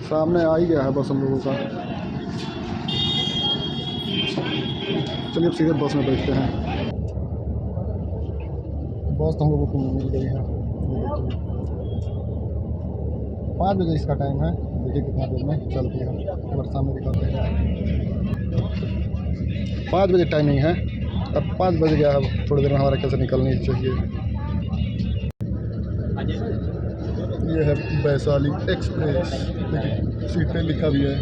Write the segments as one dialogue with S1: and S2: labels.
S1: सामने आ ही गया है बस हम लोगों का। चलिए अब सीधे बस में बैठते हैं। बस हम लोगों को मिल गई है। 5 बजे इसका टाइम है। देखिए कितना देर में चलती है। एक बार सामने दिखाते हैं। 5 बजे टाइमिंग है। अब 5 बज गया है। थोड़ी देर में हमारा कैसे निकलनी चाहिए। ये है वैशाली एक्सप्रेस। देखिए सीट पे लिखा भी है।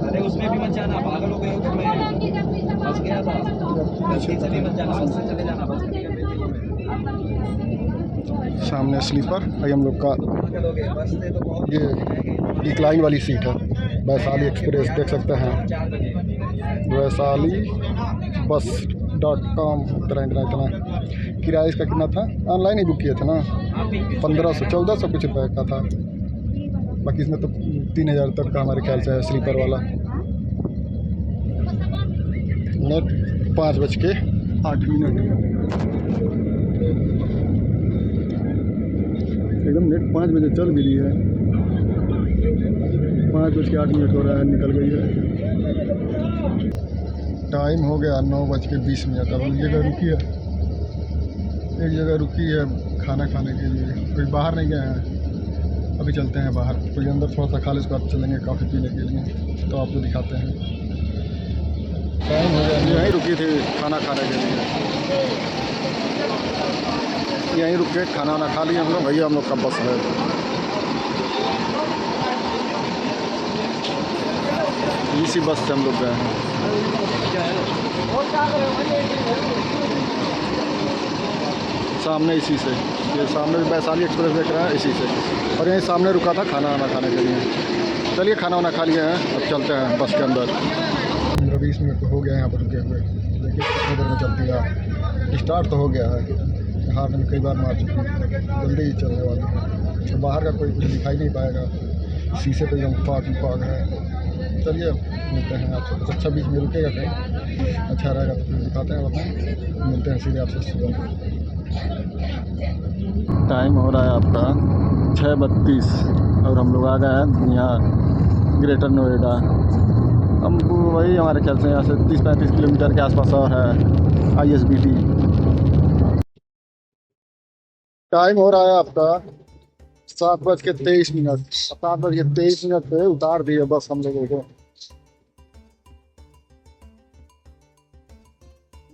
S2: अरे उसमें भी मत जाना, पागल हो गए हो। मैं फंस गया था। चले मत जाना, बस से चले जाना, बस
S1: सामने स्लीपर है हम लोग का। ये डिक्लाइन वाली सीट है। वैशाली एक्सप्रेस देख सकते हैं। वैशाली bus.com इतना किराया इसका कितना था? ऑनलाइन ही बुक किए थे ना। 1500 1400 कुछ रुपये का था। बाकी इसमें तो 3000 तक का हमारे ख्याल से है स्लीपर वाला। नेट 5:08 एकदम नेट 5 बजे चल भी रही है। 5:08 हो रहा है, निकल गई है। टाइम हो गया 9:20। अब एक जगह रुकी है। एक जगह रुकी है खाना खाने के लिए। कोई बाहर नहीं गए हैं। अभी चलते हैं बाहर। कोई अंदर थोड़ा सा खा ले, उसके बाद चलेंगे कॉफ़ी पीने के लिए। तो आपको दिखाते हैं। टाइम हो गया। यहीं रुकी थी खाना खाने के लिए। यहीं रुक के खाना वाना खा लिया हम लोग। भैया हम लोग का बस है। इसी बस से हम लोग गए हैं। सामने इसी से, ये सामने वैशाली एक्सप्रेस देख रहा है, इसी से। और यहीं सामने रुका था खाना वाना खाने के लिए। चलिए खाना वाना खा लिए हैं, अब चलते हैं बस के अंदर। 15-20 मिनट तो हो गया यहाँ पर रुके हुए। देखिए कितनी देर में चलती है। स्टार्ट तो हो गया है। हाथ में कई बार मार चुकी है। जल्दी ही चलने वाली है। तो बाहर का कोई कुछ दिखाई नहीं पाएगा। शीशे पे एकदम फाग है। चलिए मिलते हैं आपसे। कुछ अच्छा बीच में रुकेगा कहीं अच्छा रहेगा तो फिर दिखाते हैं। बताएं, मिलते हैं सीधे आपसे सुबह। टाइम हो रहा है आपका 6:32 और हम लोग आ गए हैं यहाँ ग्रेटर नोएडा। हम वही हमारे ख्याल से यहाँ से 30-35 किलोमीटर के आसपास और है ISBT। टाइम हो रहा है आपका 7:23। 7:23 पे उतार दिए बस हम लोगों को।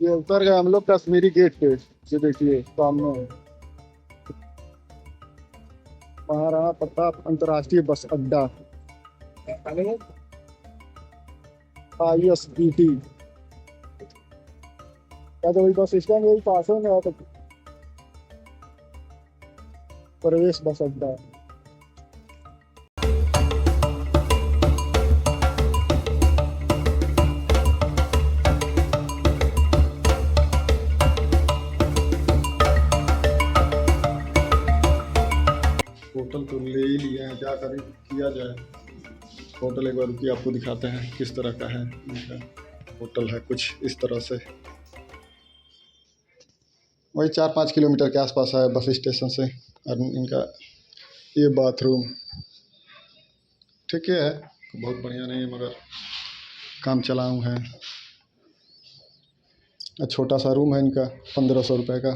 S1: ये उतर गए हम लोग कश्मीरी गेट पे। ये देखिए सामने महाराणा प्रताप अंतर्राष्ट्रीय बस अड्डा ISBT। क्या तो वही बस स्टैंड यही पास में है। तो प्रवेश बस अड्डा। होटल तो ले ही लिए हैं, क्या करें किया जाए। होटल एक बार रुकिए आपको दिखाते हैं किस तरह का है। इनका होटल है कुछ इस तरह से। वही 4-5 किलोमीटर के आसपास है बस स्टेशन से। और इनका ये बाथरूम ठीक है, बहुत बढ़िया नहीं मगर काम चलाऊ है। छोटा सा रूम है इनका 1500 रुपये का।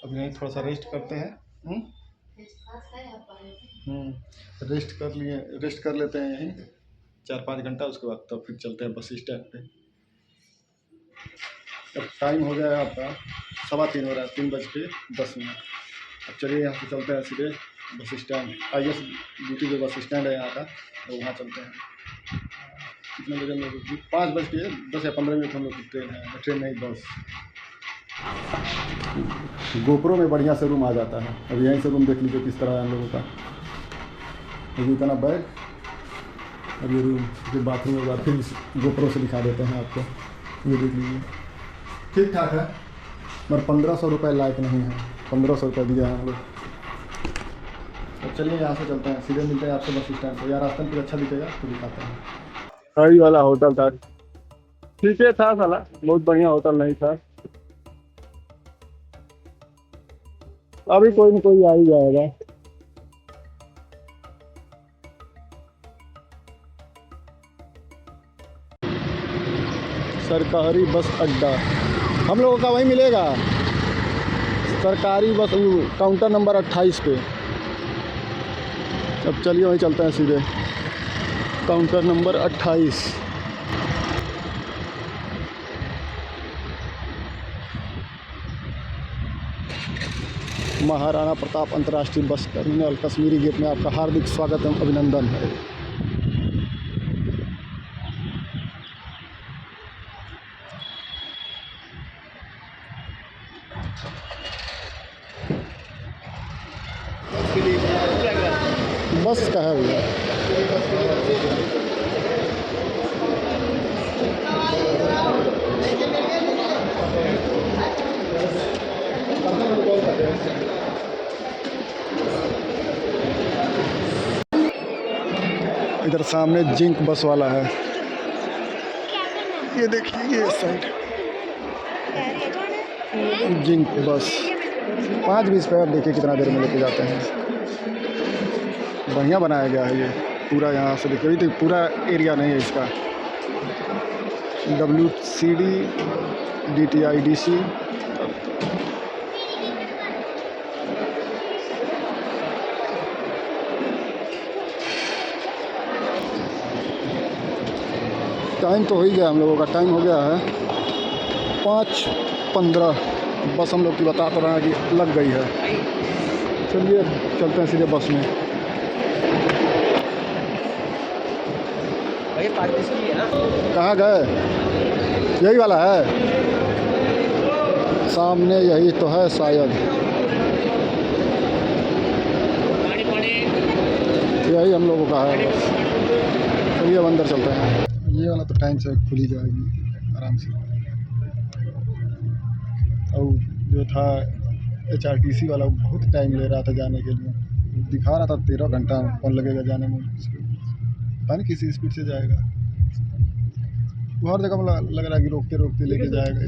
S1: अब यहीं थोड़ा सा रेस्ट करते हैं। रेस्ट कर लेते हैं यहीं 4-5 घंटा। उसके बाद तब फिर चलते हैं बस स्टैंड पे। अब टाइम हो गया है आपका 3:15 हो रहा है। 3:10। अब चलिए यहाँ से चलते हैं सीधे बस स्टैंड। ISBT पे बस स्टैंड है यहाँ का, तो वहाँ चलते हैं। कितने बजे हम लोग? 5:10 या 15 मिनट हम लोग की ट्रेन नहीं बस। गोप्रो में बढ़िया से रूम आ जाता है। अब यहीं से रूम देख लीजिए किस तरह है हम लोगों का। ये इतना बैग और ये रूम, जो बाथरूम एक बार फिर गोप्रो से दिखा देते हैं आपको। ये देख लीजिए ठीक ठाक है, मगर 1500 रुपये लायक नहीं है। 1500 रुपये दिया है हम लोग। तो चलिए यहाँ से चलते हैं, सीधे मिलते हैं आपसे बस स्टैंड पर। यार रास्ते में कुछ अच्छा दिखेगा तो दिखाते हैं। हाई वाला होटल था ठीक है था साला, बहुत बढ़िया होटल नहीं था। अभी कोई न कोई आ ही जाएगा। सरकारी बस अड्डा हम लोगों का वहीं मिलेगा, सरकारी बस काउंटर नंबर 28 पे। अब चलिए वहीं चलते हैं सीधे, काउंटर नंबर 28। महाराणा प्रताप अंतर्राष्ट्रीय बस टर्मिनल कश्मीरी गेट में आपका हार्दिक स्वागत एवं अभिनंदन है। बस का है भैया। इधर सामने जिंक बस वाला है, ये देखिए ये साइड जिंक बस 5-20 पे। अब देखिए कितना देर में लेके जाते हैं। बढ़िया बनाया गया है ये पूरा, यहाँ से देखिए तो पूरा एरिया नहीं है इसका। WCD DTIDC टाइम तो हो ही गया, हम लोगों का टाइम हो गया है 5:15। बस हम लोग की बता तो रहे हैं कि लग गई है। चलिए चलते हैं सीधे बस में। कहाँ गए? यही वाला है, सामने यही तो है शायद, यही हम लोगों का है बस। चलिए अब अंदर चलते हैं। ये वाला तो टाइम से खुली जाएगी आराम से। और जो था HRTC वाला बहुत टाइम ले रहा था जाने के लिए, दिखा रहा था 13 घंटा कौन लगेगा जाने में। पता नहीं किसी स्पीड से जाएगा, वो हर जगह लग रहा है कि रोकते रोकते लेके जाएगा।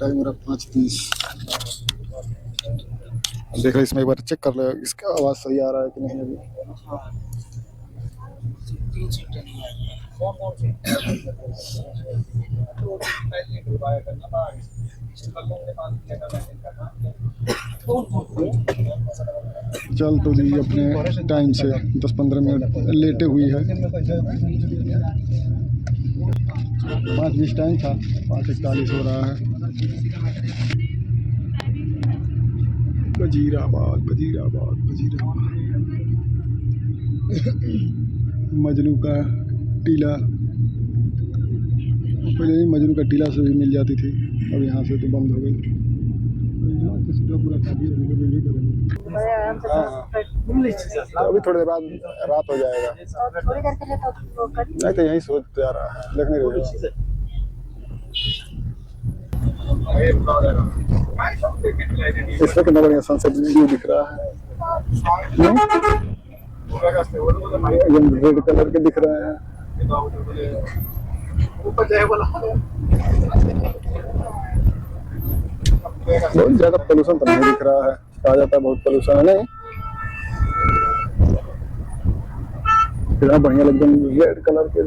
S1: टाइम मेरा 5:30। देख रहे इसमें एक बार चेक कर लो इसका आवाज़ सही आ रहा है कि नहीं। अभी चल तो जी अपने टाइम से 10-15 मिनट लेटे हुई है। 5:20 टाइम था, 5:41 हो रहा है। वजीराबाद वजीराबाद वजीराबाद मजनू का टीला, पहले ही मजनू का टीला से भी मिल जाती थी, अब यहाँ से तो बंद हो गई। पूरा तो अभी थोड़ी देर बाद रात हो जाएगा। नहीं तो यहीं सोच जा रहा है, देखने रही इसमें कितना बढ़िया सनसेट व्यू दिख रहा है। रेड कलर के दिख रहे हैं। बहुत ज्यादा पोल्यूशन तो नहीं दिख रहा है, कहा जाता है बहुत पोल्यूशन है, नहीं कितना बढ़िया एकदम रेड कलर के।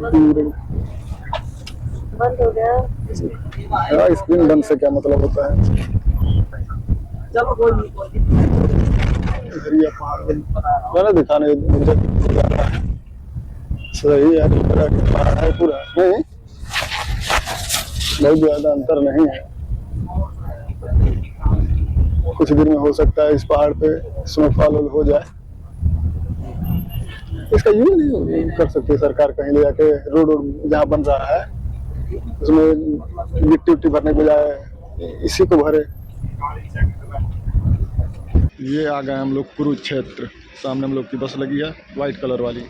S1: बंद हो गया स्क्रीन, बंद से क्या मतलब होता है। चलो कोई दिखाने सही है, पहाड़ है पूरा, नहीं बहुत ज्यादा अंतर नहीं है। कुछ दिन में हो सकता है इस पहाड़ पे स्नोफॉल हो जाए। इसका यूज नहीं कर सकती सरकार कहीं ले जाके, रोड जहाँ बन रहा है उसमें मिट्टी उट्टी भरने के बजाय इसी को भरे। ये आ गए हम लोग कुरुक्षेत्र, सामने हम लोग की बस लगी है वाइट कलर वाली।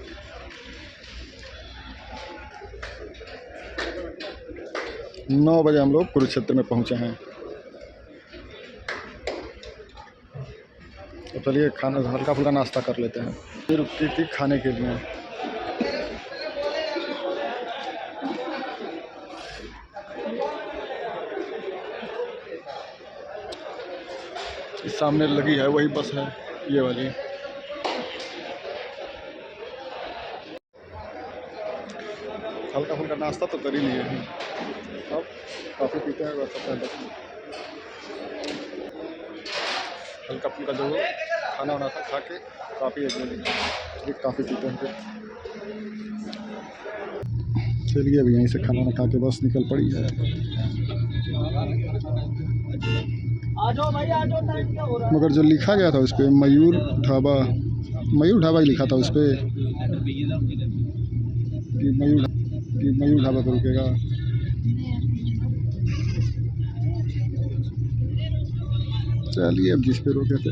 S1: 9 बजे हम लोग कुरुक्षेत्र में पहुंचे हैं। तो चलिए खाना हल्का फुल्का नाश्ता कर लेते हैं। ये रुकती थी खाने के लिए। इस सामने लगी है वही बस है, ये वाली। हल्का फुल्का नाश्ता तो कर ही लिए हैं, अब कॉफ़ी पीते हैं वैसा पहले। हल्का फुल्का जो खाना वाना था खा के काफ़ी एक काफ़ी पीते हैं। चलिए अभी यहीं से खाना वाना खा के बस निकल पड़ी है। मगर जो लिखा गया था उस पर मयूर ढाबा ही लिखा था उस पर कि मयूर ढाबा पर रुकेगा। चलिए अब जिस पे रोके थे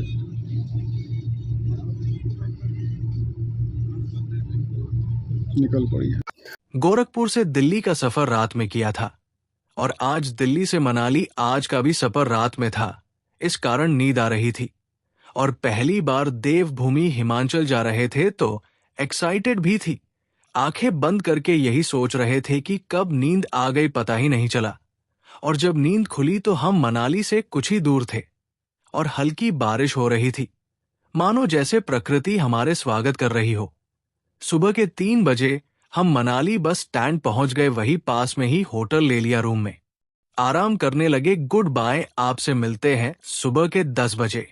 S1: निकल पड़ी है।
S3: गोरखपुर से दिल्ली का सफर रात में किया था और आज दिल्ली से मनाली आज का भी सफर रात में था। इस कारण नींद आ रही थी और पहली बार देवभूमि हिमाचल जा रहे थे तो एक्साइटेड भी थी। आंखें बंद करके यही सोच रहे थे कि कब नींद आ गई पता ही नहीं चला। और जब नींद खुली तो हम मनाली से कुछ ही दूर थे और हल्की बारिश हो रही थी, मानो जैसे प्रकृति हमारे स्वागत कर रही हो। सुबह के 3 बजे हम मनाली बस स्टैंड पहुंच गए। वही पास में ही होटल ले लिया। रूम में आराम करने लगे। गुड बाय, आपसे मिलते हैं सुबह के 10 बजे।